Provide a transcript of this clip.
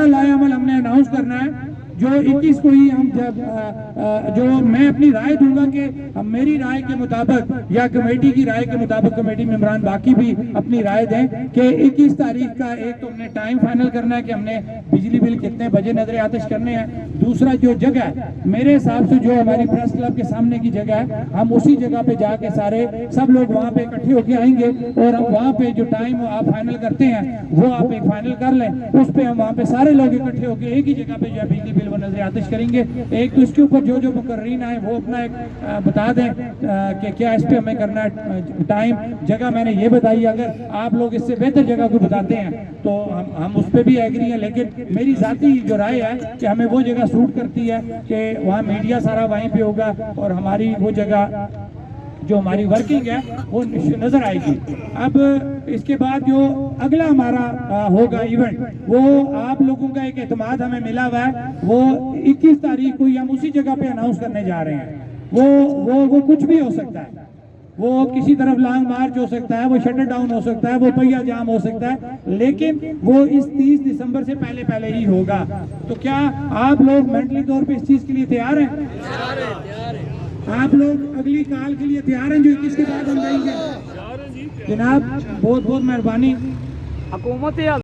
لائے عمل ہم نے اناؤنس کرنا ہے جو 21 کو ہی ہم جب جو میں اپنی رائے دوں گا کہ ہم میری رائے کے مطابق یا کمیٹی کی رائے کے مطابق کمیٹی ممبران باقی بھی اپنی رائے دیں کہ 21 تاریخ کا ایک تو ہم نے ٹائم فائنل کرنا ہے کہ ہم نے بجلی بل کتنے بجے نظر آتش کرنے ہیں. دوسرا جو جگہ ہے میرے حساب سے جو ہماری پریس کلب کے سامنے کی جگہ ہے ہم اسی جگہ پہ جا کے سارے سب لوگ وہاں پہ اکٹھے ہو کے آئیں گے اور ہم وہاں پہ جو ٹائم آپ فائنل کرتے ہیں وہ آپ ایک فائنل کر لیں. اس پہ ہم وہاں پہ سارے لوگ اکٹھے ہو کے ایک ہی جگہ پہ جو ہے بجلی بل و نظر آتش کریں گے. ایک تو اس کے اوپر جو مقررین آئے وہ اپنا ایک بتا دیں کہ کیا اس پہ ہمیں کرنا ہے. ٹائم جگہ میں نے یہ بتائی, اگر آپ لوگ اس سے بہتر جگہ کو بتاتے ہیں تو ہم اس پہ بھی ایگری ہیں, لیکن میری ذاتی جو رائے ہے کہ ہمیں وہ جگہ سوٹ کرتی ہے کہ وہاں میڈیا سارا وہیں پہ ہوگا اور ہماری وہ جگہ جو ہماری ورکنگ ہے وہ نظر آئے گی. اب اس کے بعد جو اگلا ہمارا ہوگا ایونٹ وہ آپ لوگوں کا ایک اعتماد ہمیں ملا ہوا ہے, وہ 21 تاریخ کو ہم اسی جگہ پہ اناؤنس کرنے جا رہے ہیں. وہ کچھ بھی ہو سکتا ہے, وہ کسی طرف لانگ مارچ ہو سکتا ہے, وہ شٹر ڈاؤن ہو سکتا ہے, وہ پہیا جام ہو سکتا ہے, لیکن وہ اس 30 دسمبر سے پہلے ہی ہوگا. تو کیا آپ لوگ مینٹلی طور پہ اس چیز کے لیے تیار ہیں؟ آپ لوگ اگلی کال کے لیے تیار ہیں جو 21 کے بعد ہم جائیں گے؟ جناب بہت مہربانی. حکومت